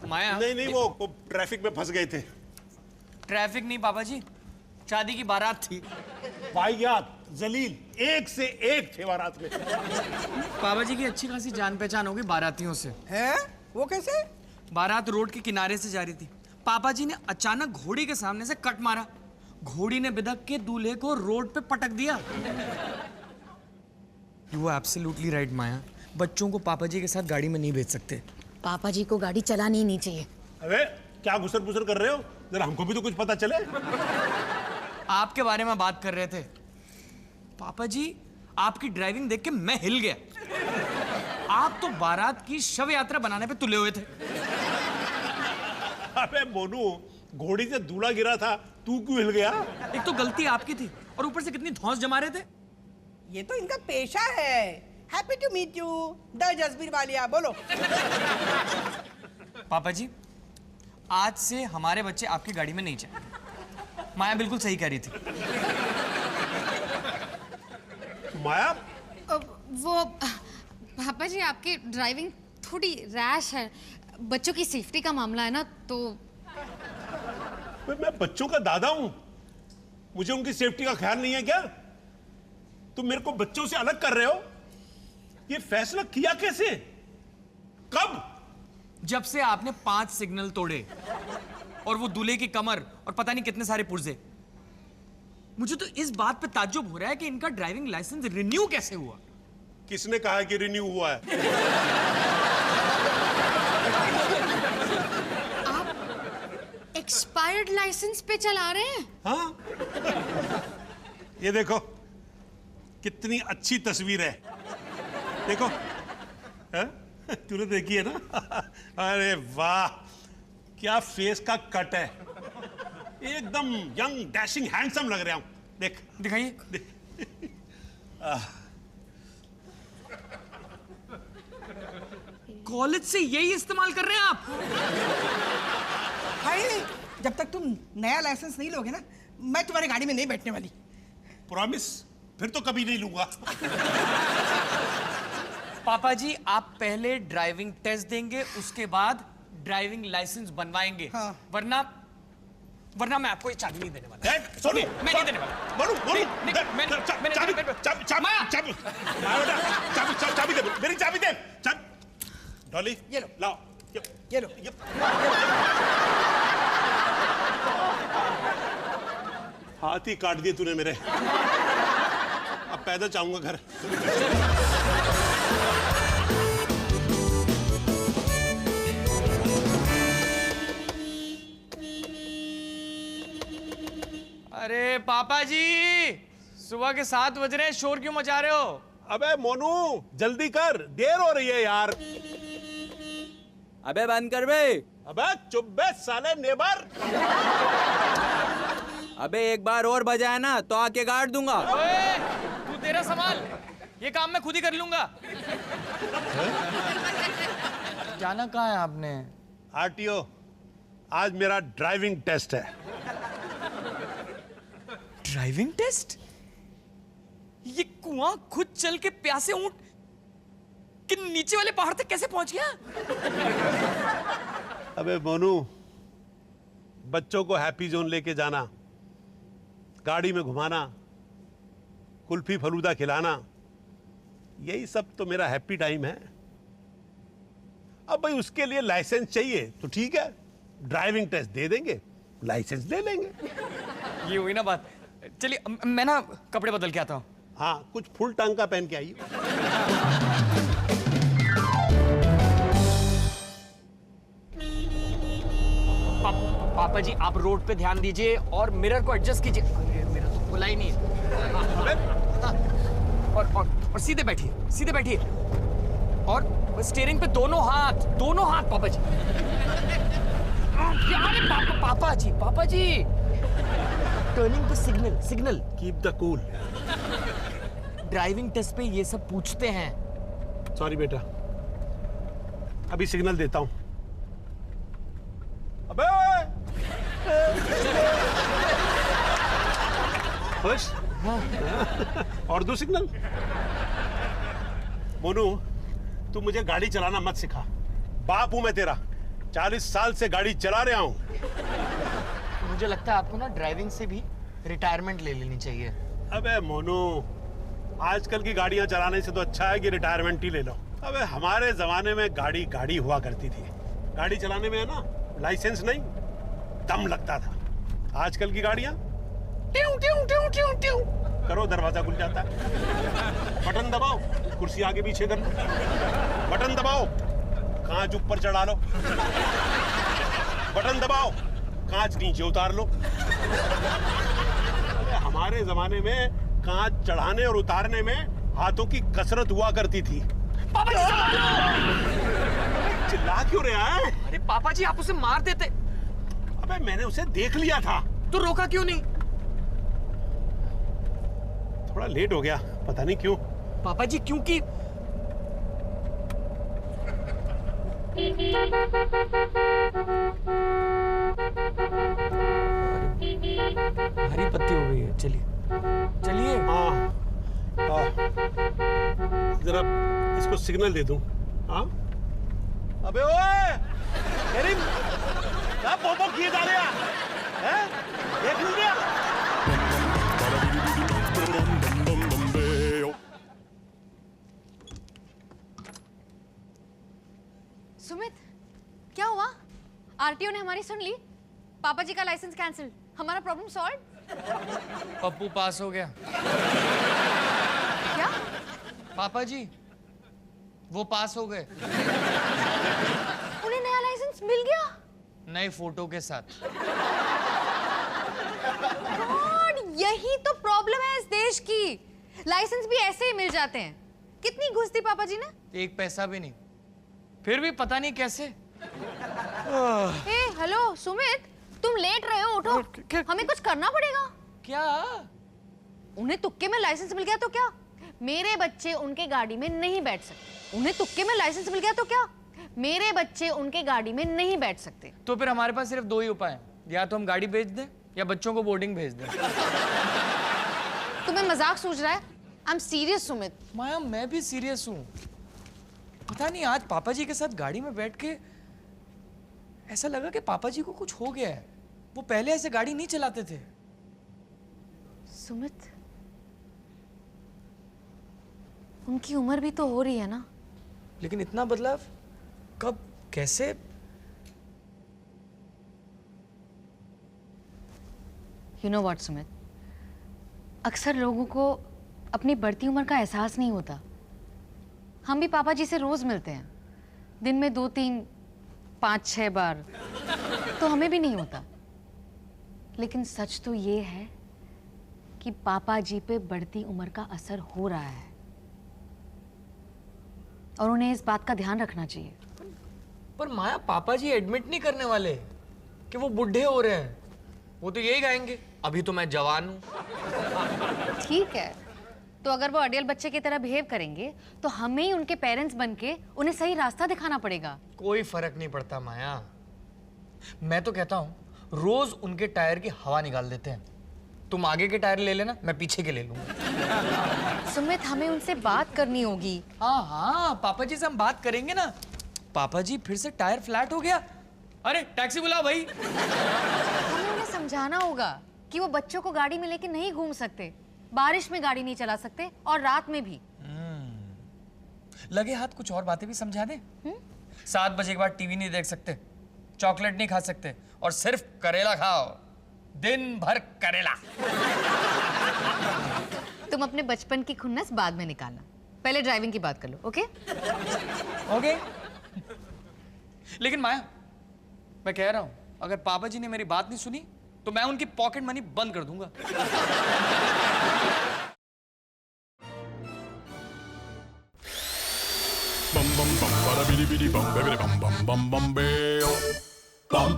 माया। नहीं, वो ट्रैफिक में फंस गए थे। ट्रैफिक नहीं पापा जी, शादी की बारात थी। वाहियात, जलील, एक से एक थे बारात में। पापा जी की अच्छी खासी जान पहचान होगी बारातियों से। है? वो कैसे? बारात रोड के किनारे से जा रही थी। पापा जी ने अचानक घोड़ी के सामने से कट मारा। घोड़ी ने बिदक के दूल्हे को रोड पे पटक दिया। You are absolutely right, माया। बच्चों को पापा जी के साथ गाड़ी में नहीं भेज सकते। पापा जी को गाड़ी चलानी ही नहीं चाहिए। अबे क्या घुसर-पुसर कर रहे हो? जरा हमको भी तो कुछ पता चले। आपके बारे में बात कर रहे थे। पापा जी आपकी ड्राइविंग देख के मैं हिल गया। आप तो बारात की शव यात्रा बनाने पे तुले हुए थे। अबे मोनू, घोड़ी से दूल्हा गिरा था, तू क्यों हिल गया? एक तो गलती आपकी थी और ऊपर से कितनी धौंस जमा रहे थे। ये तो इनका पेशा है। Happy to meet you the Jasbir Walia. बोलो। पापा जी आज से हमारे बच्चे आपकी गाड़ी में नहीं जाए। माया बिल्कुल सही कह रही थी। माया, वो पापा जी आपकी ड्राइविंग थोड़ी रैश है। बच्चों की सेफ्टी का मामला है ना, तो मैं बच्चों का दादा हूं, मुझे उनकी सेफ्टी का ख्याल नहीं है क्या? तुम मेरे को बच्चों से अलग कर रहे हो? ये फैसला किया कैसे? कब? जब से आपने 5 सिग्नल तोड़े और वो दूल्हे की कमर और पता नहीं कितने सारे पुर्जे। मुझे तो इस बात पे ताज्जुब हो रहा है कि इनका ड्राइविंग लाइसेंस रिन्यू कैसे हुआ। किसने कहा कि रिन्यू हुआ है? आप एक्सपायर्ड लाइसेंस पे चला रहे हैं? हाँ? ये देखो कितनी अच्छी तस्वीर है। देखो, है? तूने देखी है ना? अरे वाह, क्या फेस का कट है। एकदम यंग, डैशिंग, हैंडसम लग रहा हूं। देख, दिखाइए। कॉलेज से यही इस्तेमाल कर रहे हैं आप? हाय, जब तक तुम नया लाइसेंस नहीं लोगे ना, मैं तुम्हारी गाड़ी में नहीं बैठने वाली। प्रॉमिस? फिर तो कभी नहीं लूंगा। पापा जी आप पहले ड्राइविंग टेस्ट देंगे, उसके बाद ड्राइविंग लाइसेंस बनवाएंगे। हाँ। वरना मैं आपको ये चाबी नहीं देने वाला। सोनी, मैं नहीं देने वाला। बोलू, चाबी दे, मेरी चाबी दे। डॉली, ये लो, लाओ, ये लो। हाथ ही काट दिए तूने मेरे। अब पैदल जाऊंगा घर। अरे पापा जी सुबह के 7 बज रहे हैं, शोर क्यों मचा रहे हो? अबे मोनू जल्दी कर, देर हो रही है यार। अबे बंद कर बे। अबे चुप बे साले नेबर। अबे एक बार और बजाया ना तो आके गाड़ दूंगा। ओए, तू तेरा संभाल, ये काम मैं खुद ही कर लूंगा। जाना कहाँ है आपने? आरटीओ, आज मेरा ड्राइविंग टेस्ट है। Driving test? ये कुआं खुद चल के प्यासे ऊंट कि नीचे वाले पहाड़ तक कैसे पहुंच गया? अबे मोनू, बच्चों को हैप्पी जोन लेके जाना, गाड़ी में घुमाना, कुल्फी फलूदा खिलाना, यही सब तो मेरा हैप्पी टाइम है। अब भाई उसके लिए लाइसेंस चाहिए तो ठीक है, ड्राइविंग टेस्ट दे देंगे, लाइसेंस ले लेंगे। ये हुई ना बात। चलिए मैं ना कपड़े बदल के आता हूँ। हाँ, कुछ फुल टांग का पहन के आइए। पापा जी आप रोड पे ध्यान दीजिए और मिरर को एडजस्ट कीजिए। अरे मेरा तो खुला ही नहीं है। और सीधे बैठिए, सीधे बैठिए और स्टीयरिंग पे दोनों हाथ पापा जी। अरे पापा जी टर्निंग पे signal. Keep the cool. Driving test पे ये सब पूछते हैं। सॉरी बेटा, अभी सिग्नल देता हूं। अबे खुश? और दो सिग्नल। मोनू, तू मुझे गाड़ी चलाना मत सिखा, बाप हूं मैं तेरा। 40 साल से गाड़ी चला रहा हूं। मुझे लगता है आपको ना ड्राइविंग से भी रिटायरमेंट ले लेनी चाहिए। अबे मोनू, आजकल की गाड़ियां चलाने से तो अच्छा है कि रिटायरमेंट ही ले लो। अबे हमारे जमाने में गाड़ी गाड़ी हुआ करती थी। गाड़ी चलाने में है ना लाइसेंस नहीं, दम लगता था। आजकल की गाड़ियां ट्यू ट्यू ट्यू ट्यू ट्यू करो, दरवाजा खुल जाता है। बटन दबाओ, कुर्सी आगे पीछे कर लो। बटन दबाओ, कांच ऊपर चढ़ा लो। बटन दबाओ, कांच नीचे उतार लो। हमारे जमाने में कांच चढ़ाने और उतारने में हाथों की कसरत हुआ करती थी। पापा जी चिल्ला क्यों रहा है? अरे पापा जी, आप उसे मार देते। अबे मैंने उसे देख लिया था। तो रोका क्यों नहीं? थोड़ा लेट हो गया, पता नहीं क्यों। पापा जी, क्योंकि हरी पत्ती हो गई है। चलिए चलिए। हाँ, जरा इसको सिग्नल दे दूं। हाँ, अबे ओए, मेरी क्या पोपो किए जा रहे हैं? देख लीजिए। सुमित, क्या हुआ? आरटीओ ने हमारी सुन ली? पापा जी का लाइसेंस कैंसिल, हमारा प्रॉब्लम सॉल्व? पप्पू पास हो गया। क्या? पापा जी वो पास हो गए, उन्हें नया लाइसेंस मिल गया? नए फोटो के साथ। गॉड, यही तो प्रॉब्लम है इस देश की। लाइसेंस भी ऐसे ही मिल जाते हैं। कितनी घुस दी पापा जी ने? एक पैसा भी नहीं, फिर भी पता नहीं कैसे। ए, हेलो सुमित, तुम लेट रहे हो, उठो। हमें कुछ करना पड़ेगा। क्या? उन्हें तुक्के में लाइसेंस मिल गया तो क्या? मेरे बच्चे उनके गाड़ी में नहीं बैठ सकते। उन्हें तुक्के में लाइसेंस मिल गया तो क्या? मेरे बच्चे उनके गाड़ी में नहीं बैठ सकते। तो फिर हमारे पास सिर्फ दो ही उपाय हैं, या तो हम गाड़ी भेज दें या बच्चों को बोर्डिंग भेज दें। तुम्हें मजाक सूझ रहा है? I am serious Sumit. Maya, मैं भी सीरियस हूँ। पता नहीं आज पापा जी के साथ गाड़ी में बैठ के ऐसा लगा कि पापा जी को कुछ हो गया है। वो पहले ऐसे गाड़ी नहीं चलाते थे। सुमित, उनकी उम्र भी तो हो रही है ना। लेकिन इतना बदलाव कब, कैसे? यू नो व्हाट सुमित, अक्सर लोगों को अपनी बढ़ती उम्र का एहसास नहीं होता। हम भी पापा जी से रोज मिलते हैं, दिन में 2, 3, 5, 6 बार, तो हमें भी नहीं होता। लेकिन सच तो ये है कि पापा जी पे बढ़ती उम्र का असर हो रहा है और उन्हें इस बात का ध्यान रखना चाहिए। पर माया, पापा जी एडमिट नहीं करने वाले कि वो बुढ़े हो रहे हैं। वो तो यही गाएंगे, अभी तो मैं जवान हूं। ठीक है, तो अगर वो अडियल बच्चे की तरह बिहेव करेंगे तो हमें ही उनके पेरेंट्स बनके उन्हें सही रास्ता दिखाना पड़ेगा। कोई फर्क नहीं पड़ता माया। मैं तो कहता हूं रोज उनके टायर की हवा निकाल देते हैं। तुम आगे के टायर ले लेना, मैं पीछे के ले लूंगा। सुमित, हमें उनसे बात करनी होगी। हाँ हाँ, पापा जी से हम बात करेंगे ना। पापा जी फिर से टायर फ्लैट हो गया, अरे टैक्सी बुलाओ भाई। हमें उन्हें समझाना होगा कि वो बच्चों को गाड़ी में लेके नहीं घूम सकते, बारिश में गाड़ी नहीं चला सकते और रात में भी। लगे हाथ कुछ और बातें भी समझा दे। 7 बजे के बाद टीवी नहीं देख सकते, चॉकलेट नहीं खा सकते और सिर्फ करेला खाओ, दिन भर करेला। तुम अपने बचपन की खुन्नस बाद में निकालना, पहले ड्राइविंग की बात कर लो। Okay okay. लेकिन माया, मैं कह रहा हूं अगर पापा जी ने मेरी बात नहीं सुनी तो मैं उनकी पॉकेट मनी बंद कर दूंगा। bum bum bum bada bidi bidi bum bidi bum bum bum bum bam